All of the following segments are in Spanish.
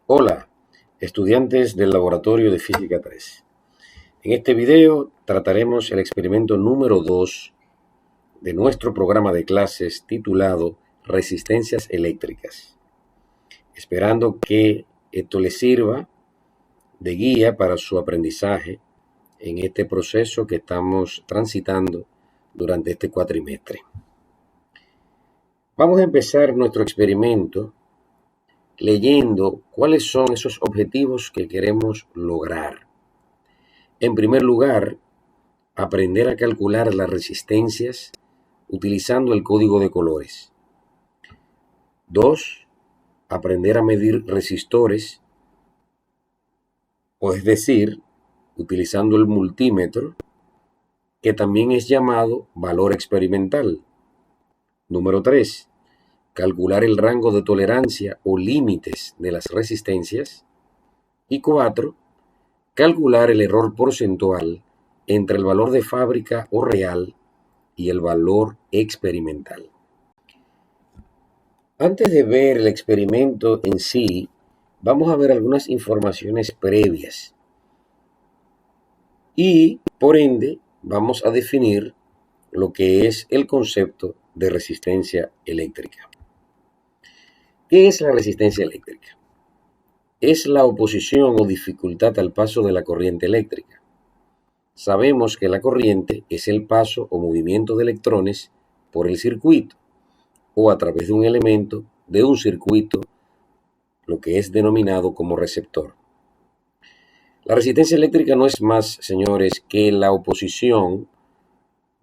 Hola, estudiantes del Laboratorio de Física 3. En este video trataremos el experimento número 2 de nuestro programa de clases titulado Resistencias eléctricas, esperando que esto les sirva de guía para su aprendizaje en este proceso que estamos transitando durante este cuatrimestre. Vamos a empezar nuestro experimento leyendo cuáles son esos objetivos que queremos lograr. En primer lugar, aprender a calcular las resistencias utilizando el código de colores. 2. Aprender a medir resistores, o es decir, utilizando el multímetro, que también es llamado valor experimental. Número 3. Calcular el rango de tolerancia o límites de las resistencias. Y 4. Calcular el error porcentual entre el valor de fábrica o real y el valor experimental. Antes de ver el experimento en sí, vamos a ver algunas informaciones previas. Y, por ende, vamos a definir lo que es el concepto de resistencia eléctrica. ¿Qué es la resistencia eléctrica? Es la oposición o dificultad al paso de la corriente eléctrica. Sabemos que la corriente es el paso o movimiento de electrones por el circuito o a través de un elemento de un circuito, lo que es denominado como receptor. La resistencia eléctrica no es más, señores, que la oposición,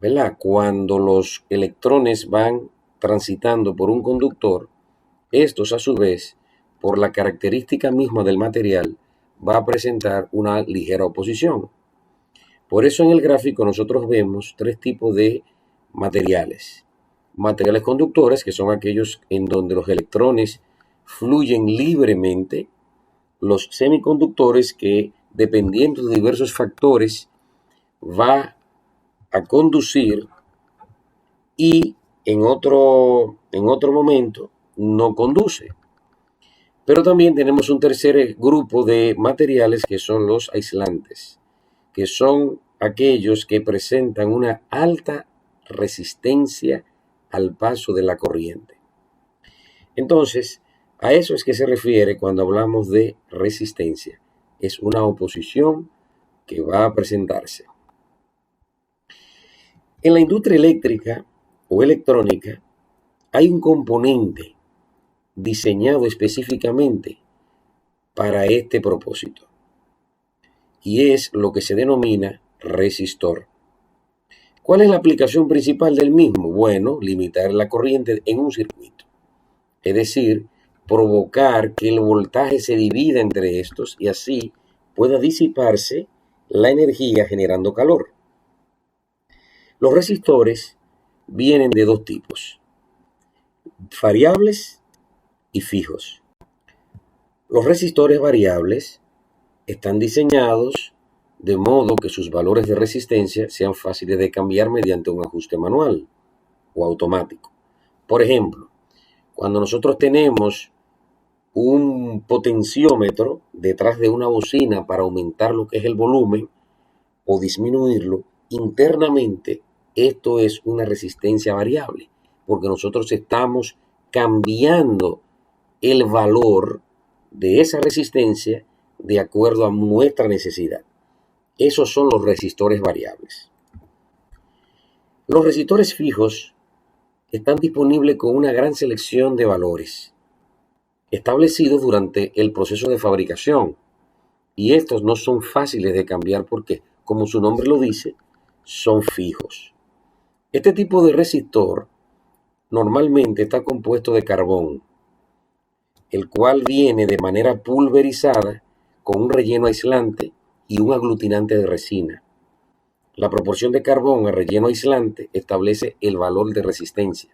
¿verdad? Cuando los electrones van transitando por un conductor, estos a su vez, por la característica misma del material, va a presentar una ligera oposición. Por eso en el gráfico nosotros vemos tres tipos de materiales. Materiales conductores, que son aquellos en donde los electrones fluyen libremente. Los semiconductores, que dependiendo de diversos factores va a conducir y en otro momento no conduce. Pero también tenemos un tercer grupo de materiales que son los aislantes, que son aquellos que presentan una alta resistencia al paso de la corriente. Entonces, a eso es que se refiere cuando hablamos de resistencia. Es una oposición que va a presentarse. En la industria eléctrica o electrónica hay un componente diseñado específicamente para este propósito y es lo que se denomina resistor. ¿Cuál es la aplicación principal del mismo? Bueno, limitar la corriente en un circuito, es decir, provocar que el voltaje se divida entre estos y así pueda disiparse la energía generando calor. Los resistores vienen de dos tipos, variables y fijos. Los resistores variables están diseñados de modo que sus valores de resistencia sean fáciles de cambiar mediante un ajuste manual o automático. Por ejemplo, cuando nosotros tenemos un potenciómetro detrás de una bocina para aumentar lo que es el volumen o disminuirlo, internamente esto es una resistencia variable, porque nosotros estamos cambiando el valor de esa resistencia de acuerdo a nuestra necesidad. Esos son los resistores variables. Los resistores fijos están disponibles con una gran selección de valores establecidos durante el proceso de fabricación, y estos no son fáciles de cambiar porque, como su nombre lo dice, son fijos. Este tipo de resistor normalmente está compuesto de carbón, el cual viene de manera pulverizada con un relleno aislante y un aglutinante de resina. La proporción de carbón a relleno aislante establece el valor de resistencia.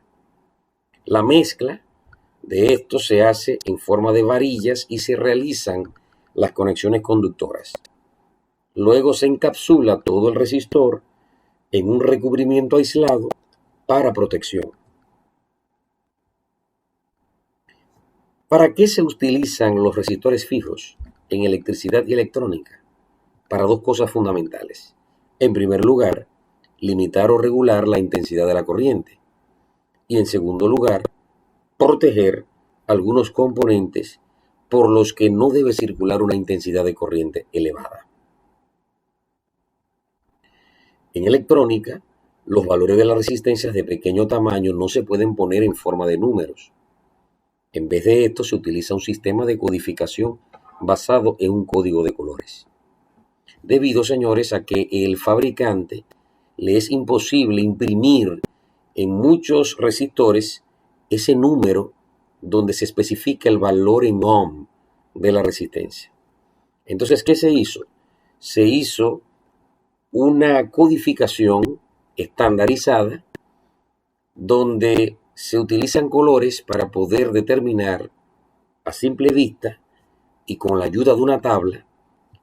La mezcla de esto se hace en forma de varillas y se realizan las conexiones conductoras. Luego se encapsula todo el resistor en un recubrimiento aislado para protección. ¿Para qué se utilizan los resistores fijos en electricidad y electrónica? Para dos cosas fundamentales. En primer lugar, limitar o regular la intensidad de la corriente. Y en segundo lugar, proteger algunos componentes por los que no debe circular una intensidad de corriente elevada. En electrónica, los valores de las resistencias de pequeño tamaño no se pueden poner en forma de números. En vez de esto, se utiliza un sistema de codificación basado en un código de colores. Debido, señores, a que el fabricante le es imposible imprimir en muchos resistores ese número donde se especifica el valor en ohm de la resistencia. Entonces, ¿qué se hizo? Se hizo una codificación estandarizada donde se utilizan colores para poder determinar a simple vista y con la ayuda de una tabla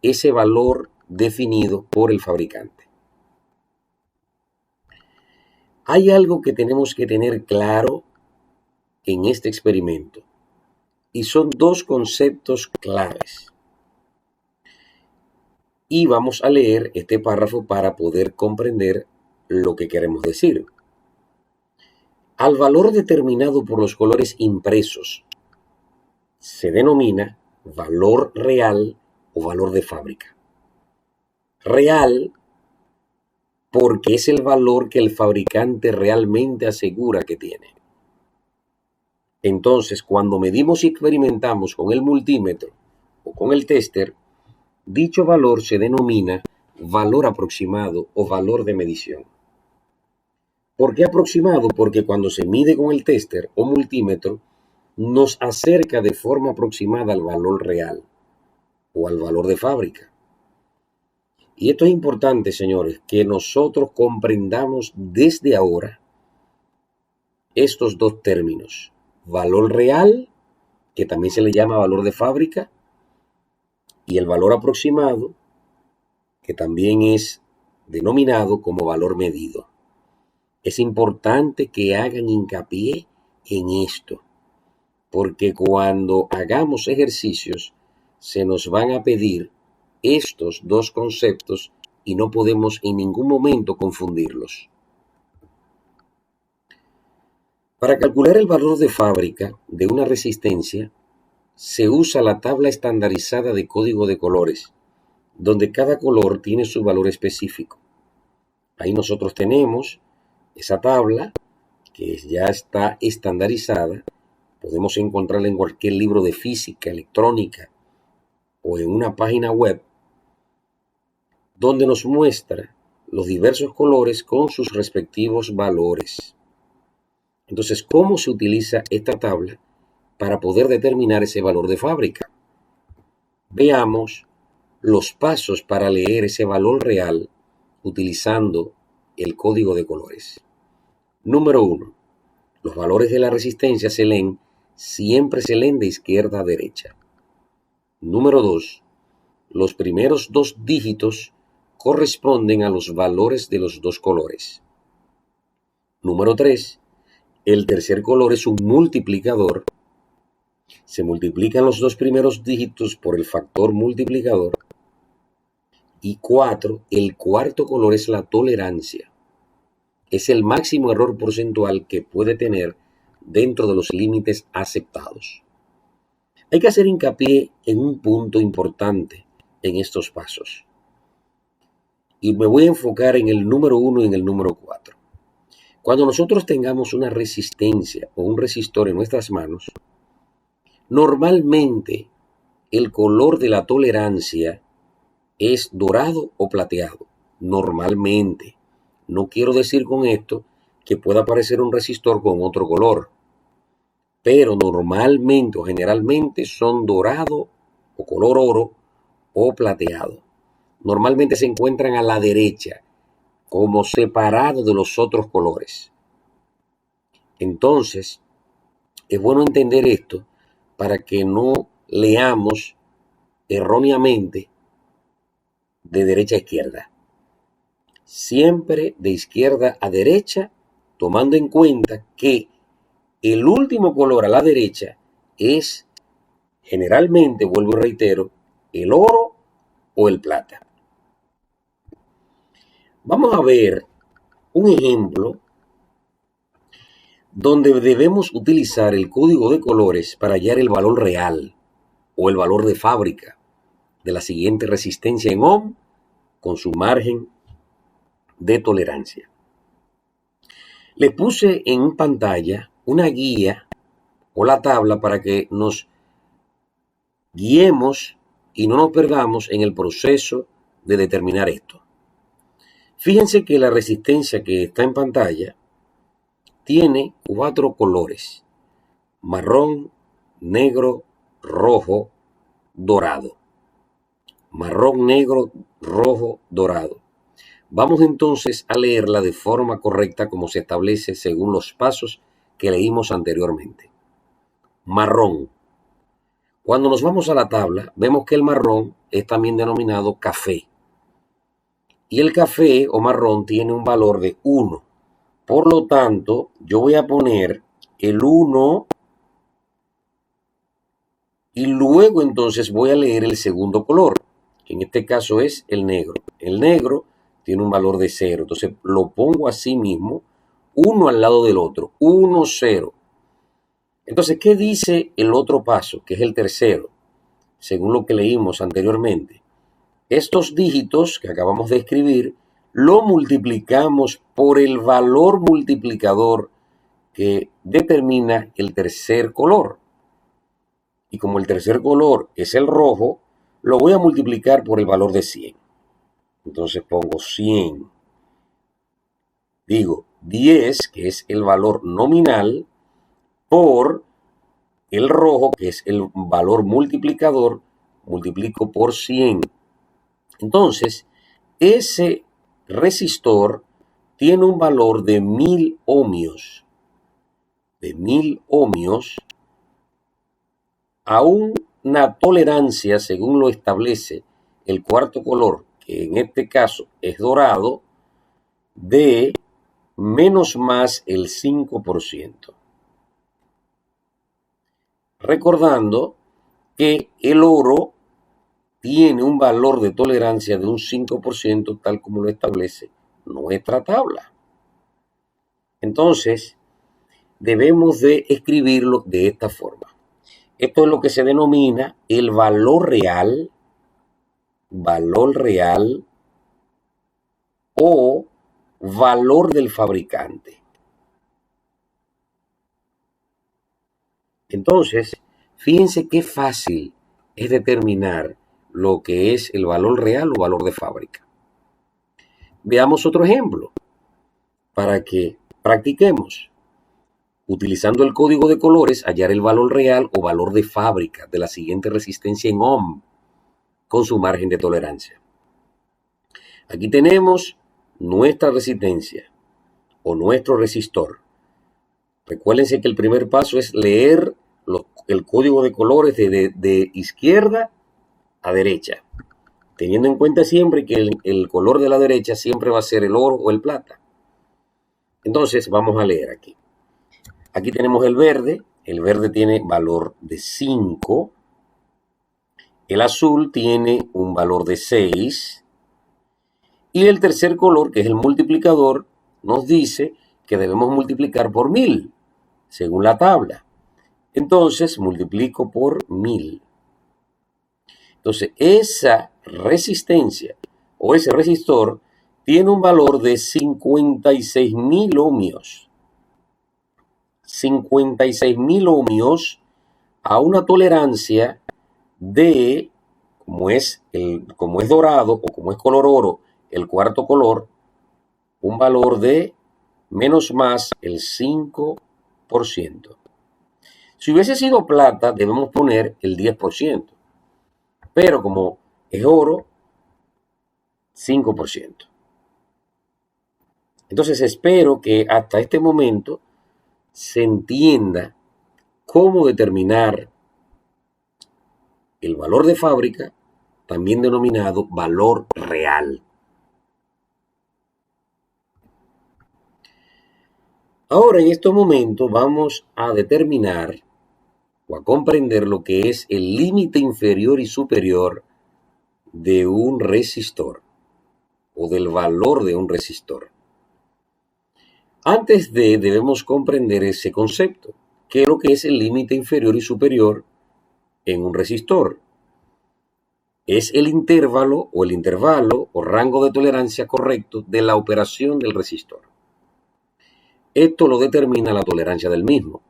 ese valor definido por el fabricante. Hay algo que tenemos que tener claro en este experimento y son dos conceptos claves. Y vamos a leer este párrafo para poder comprender lo que queremos decir. Al valor determinado por los colores impresos se denomina valor real o valor de fábrica. Real porque es el valor que el fabricante realmente asegura que tiene. Entonces, cuando medimos y experimentamos con el multímetro o con el tester, dicho valor se denomina valor aproximado o valor de medición. ¿Por qué aproximado? Porque cuando se mide con el tester o multímetro, nos acerca de forma aproximada al valor real o al valor de fábrica. Y esto es importante, señores, que nosotros comprendamos desde ahora estos dos términos. Valor real, que también se le llama valor de fábrica, y el valor aproximado, que también es denominado como valor medido. Es importante que hagan hincapié en esto, porque cuando hagamos ejercicios se nos van a pedir estos dos conceptos y no podemos en ningún momento confundirlos. Para calcular el valor de fábrica de una resistencia, se usa la tabla estandarizada de código de colores, donde cada color tiene su valor específico. Ahí nosotros tenemos esa tabla que ya está estandarizada. Podemos encontrarla en cualquier libro de física, electrónica o en una página web donde nos muestra los diversos colores con sus respectivos valores. Entonces, ¿cómo se utiliza esta tabla para poder determinar ese valor de fábrica? Veamos los pasos para leer ese valor real utilizando el código de colores. Número 1. Los valores de la resistencia siempre se leen de izquierda a derecha. Número 2. Los primeros dos dígitos corresponden a los valores de los dos colores. Número 3. El tercer color es un multiplicador. Se multiplican los dos primeros dígitos por el factor multiplicador. Y 4. El cuarto color es la tolerancia. Es el máximo error porcentual que puede tener dentro de los límites aceptados. Hay que hacer hincapié en un punto importante en estos pasos. Y me voy a enfocar en el número 1 y en el número 4. Cuando nosotros tengamos una resistencia o un resistor en nuestras manos, normalmente el color de la tolerancia es dorado o plateado. Normalmente. No quiero decir con esto que pueda aparecer un resistor con otro color, pero normalmente o generalmente son dorado o color oro o plateado. Normalmente se encuentran a la derecha, como separado de los otros colores. Entonces, es bueno entender esto para que no leamos erróneamente de derecha a izquierda. Siempre de izquierda a derecha, tomando en cuenta que el último color a la derecha es Generalmente, vuelvo y reitero, el oro o el plata. Vamos a ver un ejemplo donde debemos utilizar el código de colores para hallar el valor real o el valor de fábrica de la siguiente resistencia en ohm con su margen de tolerancia. Les puse en pantalla una guía o la tabla para que nos guiemos y no nos perdamos en el proceso de determinar esto. Fíjense que la resistencia que está en pantalla tiene 4 colores: marrón, negro, rojo, dorado. Marrón, negro, rojo, dorado. Vamos entonces a leerla de forma correcta como se establece según los pasos que leímos anteriormente. Marrón. Cuando nos vamos a la tabla, vemos que el marrón es también denominado café. Y el café o marrón tiene un valor de 1. Por lo tanto, yo voy a poner el 1 y luego entonces voy a leer el segundo color, que en este caso es el negro. El negro tiene un valor de 0, entonces lo pongo así mismo, uno al lado del otro, 1, 0. Entonces, ¿qué dice el otro paso, que es el tercero? Según lo que leímos anteriormente, estos dígitos que acabamos de escribir lo multiplicamos por el valor multiplicador que determina el tercer color. Y como el tercer color es el rojo, lo voy a multiplicar por el valor de 100. Entonces pongo 100. Digo 10, que es el valor nominal, por el rojo, que es el valor multiplicador, multiplico por 100. Entonces, ese resistor tiene un valor de 1000 ohmios. De 1000 ohmios a una tolerancia, según lo establece el cuarto color, que en este caso es dorado, de menos más el 5%. Recordando que el oro tiene un valor de tolerancia de un 5%, tal como lo establece nuestra tabla. Entonces, debemos de escribirlo de esta forma. Esto es lo que se denomina el valor real o valor del fabricante. Entonces, fíjense qué fácil es determinar lo que es el valor real o valor de fábrica. Veamos otro ejemplo para que practiquemos. Utilizando el código de colores, hallar el valor real o valor de fábrica de la siguiente resistencia en ohm con su margen de tolerancia. Aquí tenemos nuestra resistencia o nuestro resistor. Recuérdense que el primer paso es leer el código de colores de izquierda a derecha, teniendo en cuenta siempre que el color de la derecha siempre va a ser el oro o el plata. Entonces vamos a leer aquí. Aquí tenemos el verde tiene valor de 5, el azul tiene un valor de 6, y el tercer color, que es el multiplicador, nos dice que debemos multiplicar por 1000, según la tabla. Entonces multiplico por 1000. Entonces esa resistencia o ese resistor tiene un valor de 56.000 ohmios. 56.000 ohmios a una tolerancia de, como es dorado o como es color oro, el cuarto color, un valor de menos más el 5%. Si hubiese sido plata, debemos poner el 10%. Pero como es oro, 5%. Entonces espero que hasta este momento se entienda cómo determinar el valor de fábrica, también denominado valor real. Ahora, en estos momentos, vamos a determinar o a comprender lo que es el límite inferior y superior de un resistor o del valor de un resistor. Antes debemos comprender ese concepto, que es lo que es el límite inferior y superior en un resistor. Es el intervalo o rango de tolerancia correcto de la operación del resistor. Esto lo determina la tolerancia del mismo.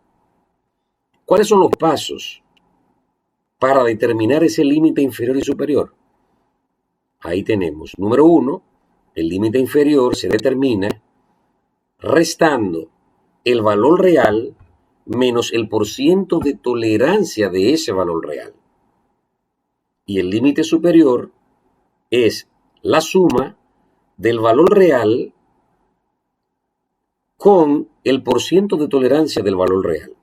¿Cuáles son los pasos para determinar ese límite inferior y superior? Ahí tenemos, número 1, el límite inferior se determina restando el valor real menos el porciento de tolerancia de ese valor real. Y el límite superior es la suma del valor real con el porciento de tolerancia del valor real.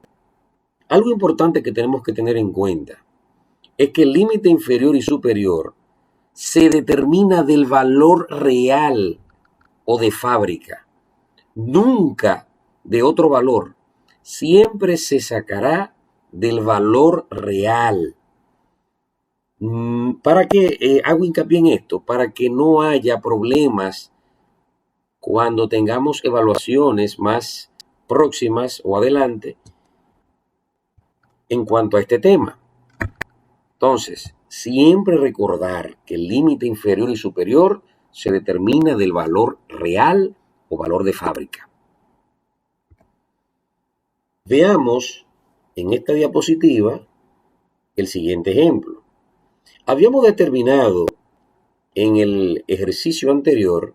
Algo importante que tenemos que tener en cuenta es que el límite inferior y superior se determina del valor real o de fábrica, nunca de otro valor. Siempre se sacará del valor real. ¿Para qué hago hincapié en esto? Para que no haya problemas cuando tengamos evaluaciones más próximas o adelante en cuanto a este tema. Entonces, siempre recordar que el límite inferior y superior se determina del valor real o valor de fábrica. Veamos en esta diapositiva el siguiente ejemplo. Habíamos determinado en el ejercicio anterior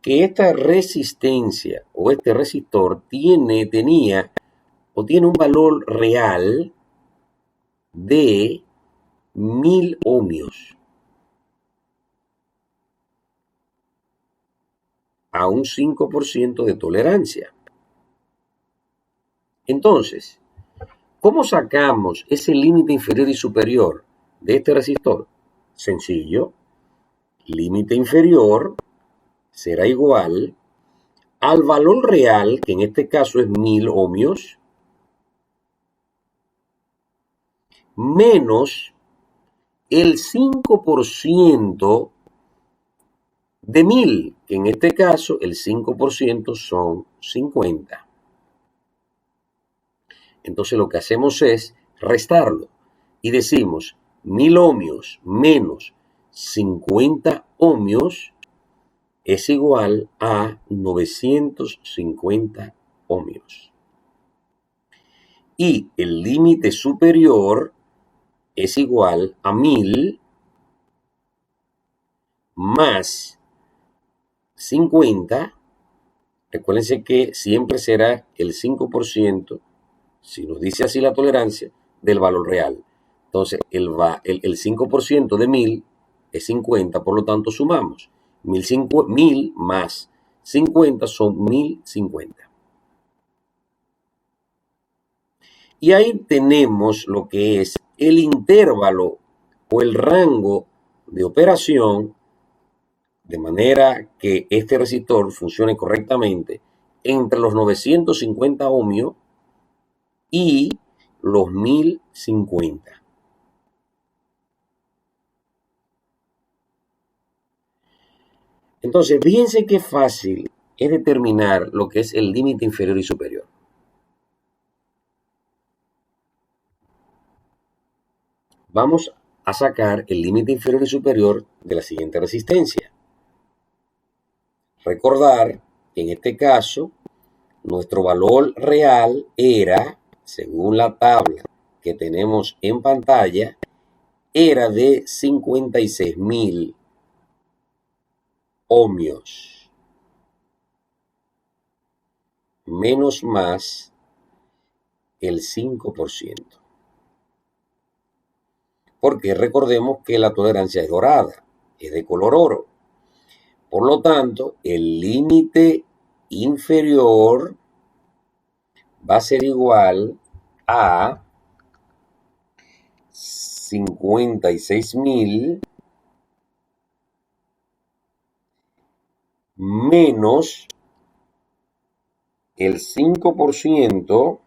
que esta resistencia o este resistor tenía un valor real de 1000 ohmios a un 5% de tolerancia. Entonces, ¿cómo sacamos ese límite inferior y superior de este resistor? Sencillo. Límite inferior será igual al valor real, que en este caso es 1000 ohmios, menos el 5% de 1000, que en este caso el 5% son 50. Entonces lo que hacemos es restarlo y decimos 1000 ohmios menos 50 ohmios es igual a 950 ohmios. Y el límite superior es igual a 1000 más 50. Recuérdense que siempre será el 5%, si nos dice así la tolerancia, del valor real. Entonces, el 5% de 1000 es 50, por lo tanto sumamos. 1000 más 50 son 1050. Y ahí tenemos lo que es el intervalo o el rango de operación, de manera que este resistor funcione correctamente entre los 950 ohmios y los 1050. Entonces, fíjense qué fácil es determinar lo que es el límite inferior y superior. Vamos a sacar el límite inferior y superior de la siguiente resistencia. Recordar que en este caso, nuestro valor real era, según la tabla que tenemos en pantalla, era de 56.000 ohmios, menos más el 5%. Porque recordemos que la tolerancia es dorada, es de color oro. Por lo tanto, el límite inferior va a ser igual a 56.000 menos el 5%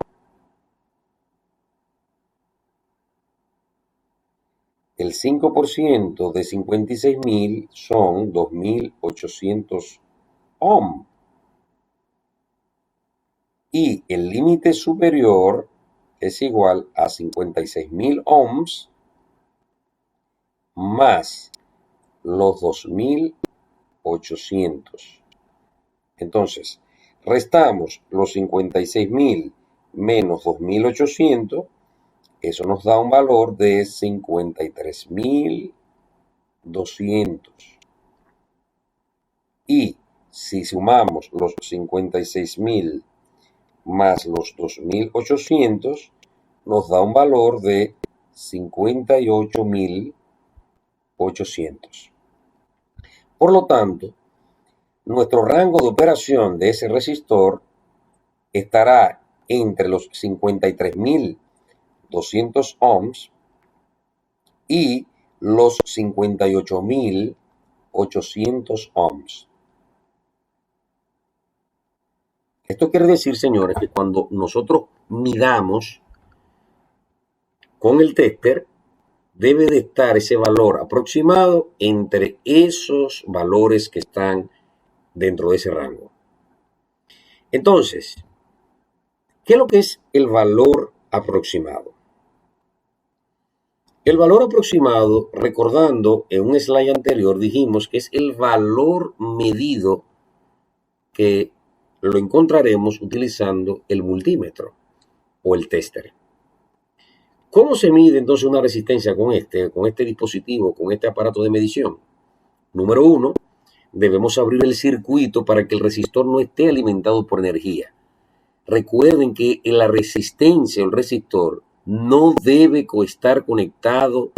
El 5% de 56.000 son 2.800 ohm. Y el límite superior es igual a 56.000 ohms más los 2.800. Entonces, restamos los 56.000 menos 2.800. Eso nos da un valor de 53.200. Y si sumamos los 56.000 más los 2.800, nos da un valor de 58.800. Por lo tanto, nuestro rango de operación de ese resistor estará entre los 53.200 ohms y los 58.800 ohms. Esto quiere decir, señores, que cuando nosotros midamos con el tester, debe de estar ese valor aproximado entre esos valores que están dentro de ese rango. Entonces, ¿qué es lo que es el valor aproximado? El valor aproximado, recordando en un slide anterior, dijimos que es el valor medido que lo encontraremos utilizando el multímetro o el tester. ¿Cómo se mide entonces una resistencia con este dispositivo, con este aparato de medición? Número 1, debemos abrir el circuito para que el resistor no esté alimentado por energía. Recuerden que la resistencia o el resistor no debe estar conectado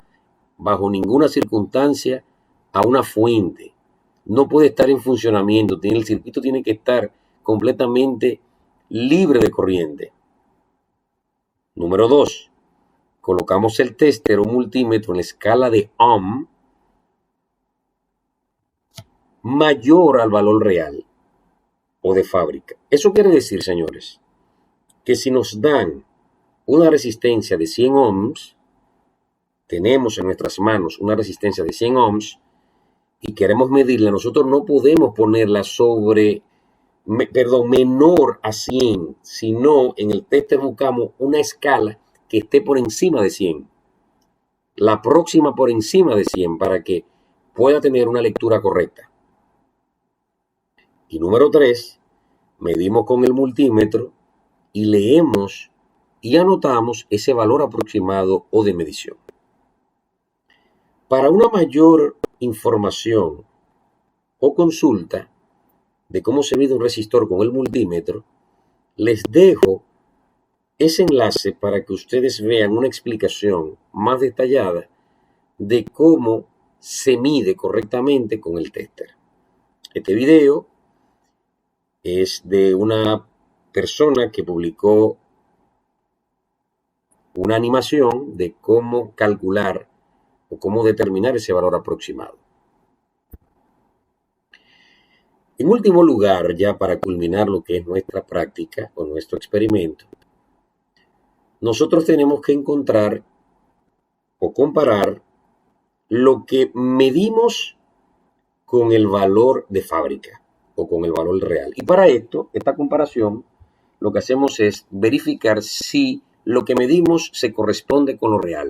bajo ninguna circunstancia a una fuente. No puede estar en funcionamiento. El circuito tiene que estar completamente libre de corriente. Número 2. Colocamos el tester o multímetro en la escala de ohm mayor al valor real o de fábrica. Eso quiere decir, señores, que si nos dan una resistencia de 100 ohms, tenemos en nuestras manos una resistencia de 100 ohms y queremos medirla, nosotros no podemos ponerla menor a 100, sino en el tester buscamos una escala que esté por encima de 100. La próxima por encima de 100 para que pueda tener una lectura correcta. Y número 3, medimos con el multímetro y leemos y anotamos ese valor aproximado o de medición. Para una mayor información o consulta de cómo se mide un resistor con el multímetro, les dejo ese enlace para que ustedes vean una explicación más detallada de cómo se mide correctamente con el tester. Este video es de una persona que publicó una animación de cómo calcular o cómo determinar ese valor aproximado. En último lugar, ya para culminar lo que es nuestra práctica o nuestro experimento, nosotros tenemos que encontrar o comparar lo que medimos con el valor de fábrica o con el valor real. Y para esto, esta comparación, lo que hacemos es verificar si lo que medimos se corresponde con lo real.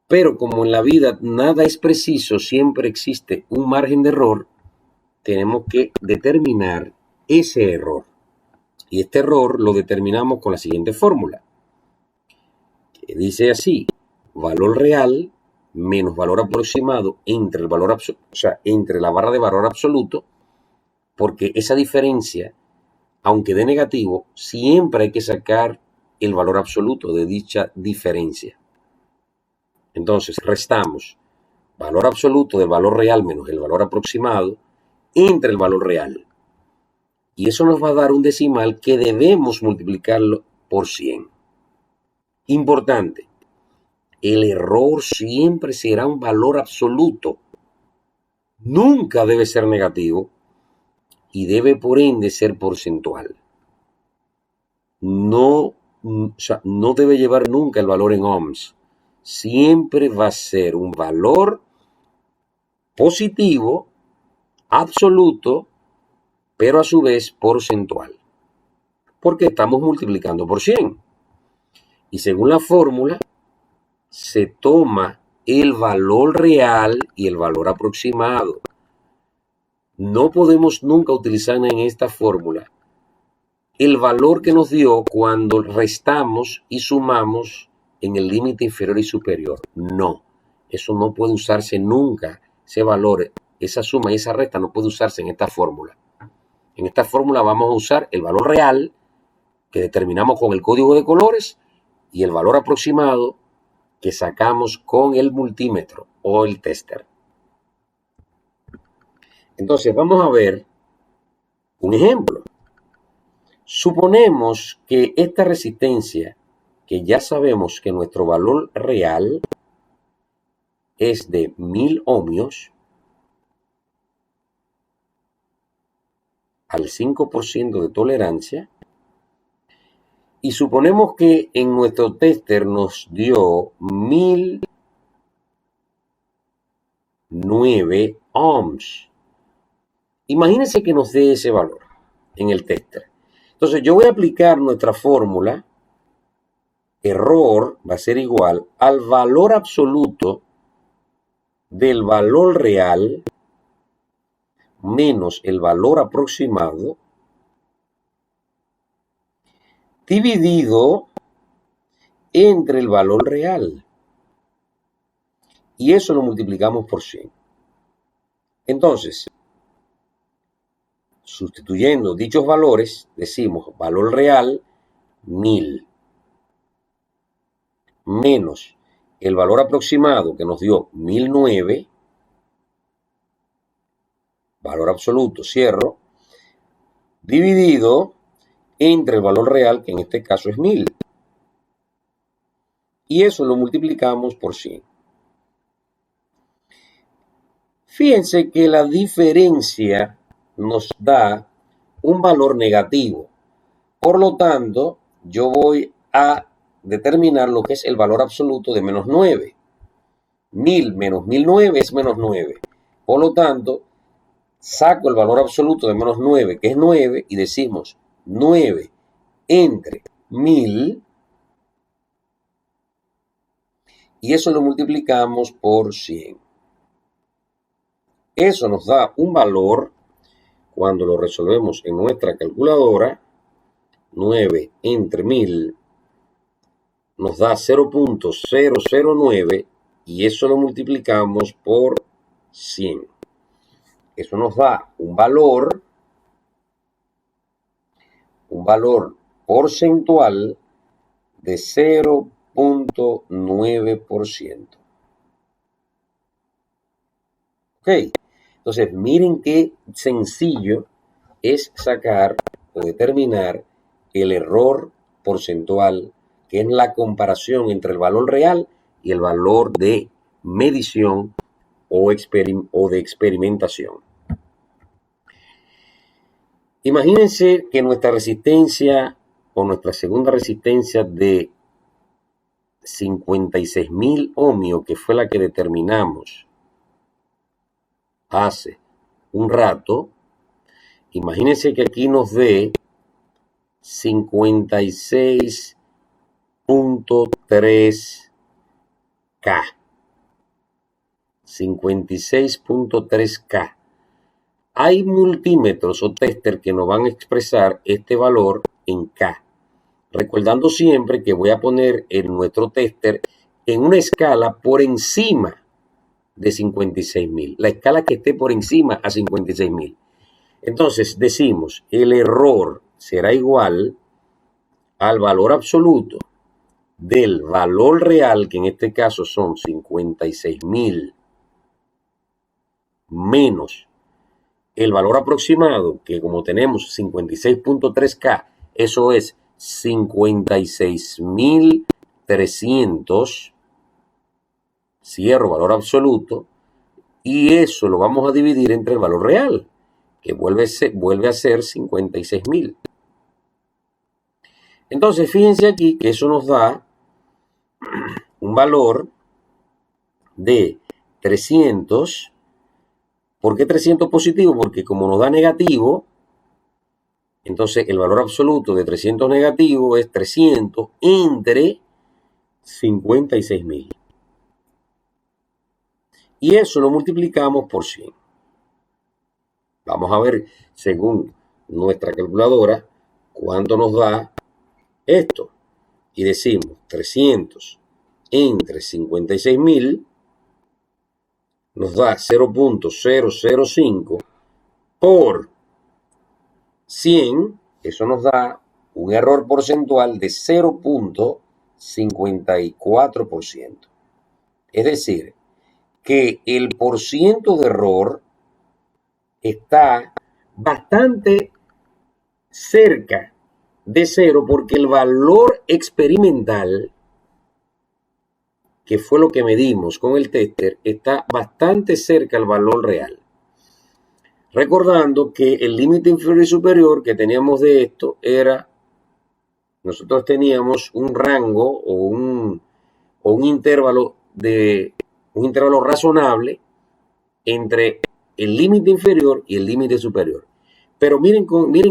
Pero como en la vida nada es preciso, siempre existe un margen de error, tenemos que determinar ese error. Y este error lo determinamos con la siguiente fórmula, que dice así: valor real menos valor aproximado entre el valor entre la barra de valor absoluto, porque esa diferencia, aunque dé negativo, siempre hay que sacar el valor absoluto de dicha diferencia. Entonces restamos valor absoluto del valor real menos el valor aproximado entre el valor real. Y eso nos va a dar un decimal que debemos multiplicarlo por 100. Importante, el error siempre será un valor absoluto. Nunca debe ser negativo y debe por ende ser porcentual. No debe llevar nunca el valor en ohms, siempre va a ser un valor positivo, absoluto, pero a su vez porcentual, porque estamos multiplicando por 100. Y según la fórmula, se toma el valor real y el valor aproximado. No podemos nunca utilizar en esta fórmula el valor que nos dio cuando restamos y sumamos en el límite inferior y superior. No, eso no puede usarse nunca. Ese valor, esa suma y esa resta no puede usarse en esta fórmula. En esta fórmula vamos a usar el valor real que determinamos con el código de colores y el valor aproximado que sacamos con el multímetro o el tester. Entonces vamos a ver un ejemplo. Suponemos que esta resistencia, que ya sabemos que nuestro valor real es de 1000 ohmios al 5% de tolerancia, y suponemos que en nuestro tester nos dio 1009 ohms. Imagínense que nos dé ese valor en el tester. Entonces yo voy a aplicar nuestra fórmula. Error va a ser igual al valor absoluto del valor real menos el valor aproximado dividido entre el valor real. Y eso lo multiplicamos por 100. Entonces, sustituyendo dichos valores, decimos valor real 1000 menos el valor aproximado que nos dio 1009, valor absoluto, cierro, dividido entre el valor real, que en este caso es 1000. Y eso lo multiplicamos por 100. Fíjense que la diferencia nos da un valor negativo. Por lo tanto, yo voy a determinar lo que es el valor absoluto de menos 9. 1000 menos 1009 es menos 9. Por lo tanto, saco el valor absoluto de menos 9, que es 9, y decimos 9 entre 1000, y eso lo multiplicamos por 100. Eso nos da un valor, cuando lo resolvemos en nuestra calculadora, 9 entre 1000 nos da 0.009, y eso lo multiplicamos por 100. Eso nos da un valor porcentual de 0.9%. Ok, entonces miren qué sencillo es sacar o determinar el error porcentual, que es la comparación entre el valor real y el valor de medición o de experimentación. Imagínense que nuestra resistencia o nuestra segunda resistencia de 56.000 ohmios, que fue la que determinamos hace un rato, imagínense que aquí nos dé 56.3K. 56.3K. Hay multímetros o tester que nos van a expresar este valor en K. Recordando siempre que voy a poner en nuestro tester en una escala por encima de 56.000. La escala que esté por encima a 56.000. Entonces decimos, el error será igual al valor absoluto del valor real, que en este caso son 56.000, menos el valor aproximado, que como tenemos 56.3K, eso es 56.300, cierro valor absoluto, y eso lo vamos a dividir entre el valor real, que vuelve a ser 56.000. Entonces, fíjense aquí que eso nos da un valor de 300. ¿Por qué 300 positivo? Porque como nos da negativo, entonces el valor absoluto de 300 negativo es 300 entre 56.000. Y eso lo multiplicamos por 100. Vamos a ver, según nuestra calculadora, cuánto nos da esto. Y decimos 300 entre 56.000 nos da 0.005 por 100. Eso nos da un error porcentual de 0.54%. Es decir, que el porciento de error está bastante cerca de cero porque el valor experimental, que fue lo que medimos con el tester, está bastante cerca al valor real. Recordando que el límite inferior y superior que teníamos de esto era, nosotros teníamos un rango o un intervalo razonable entre el límite inferior y el límite superior. Pero miren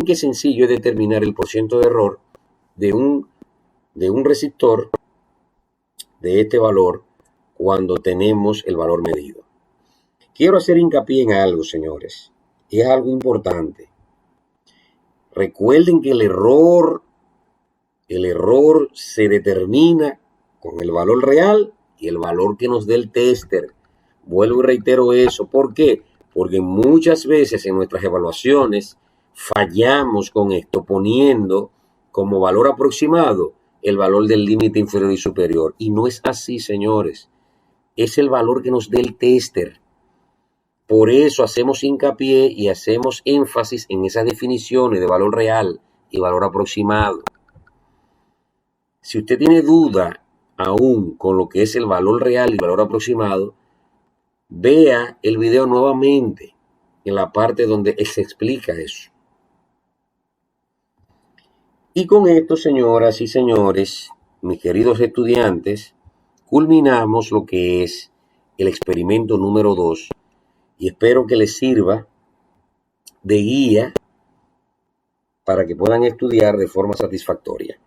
qué sencillo es determinar el porciento de error de un resistor de este valor cuando tenemos el valor medido. Quiero hacer hincapié en algo, señores. Es algo importante. Recuerden que el error se determina con el valor real y el valor que nos dé el tester. Vuelvo y reitero eso. ¿Por qué? Porque muchas veces en nuestras evaluaciones fallamos con esto poniendo como valor aproximado el valor del límite inferior y superior. Y no es así, señores. Es el valor que nos dé el tester. Por eso hacemos hincapié y hacemos énfasis en esas definiciones de valor real y valor aproximado. Si usted tiene duda aún con lo que es el valor real y valor aproximado, vea el video nuevamente en la parte donde se explica eso. Y con esto, señoras y señores, mis queridos estudiantes, culminamos lo que es el experimento número 2 y espero que les sirva de guía para que puedan estudiar de forma satisfactoria.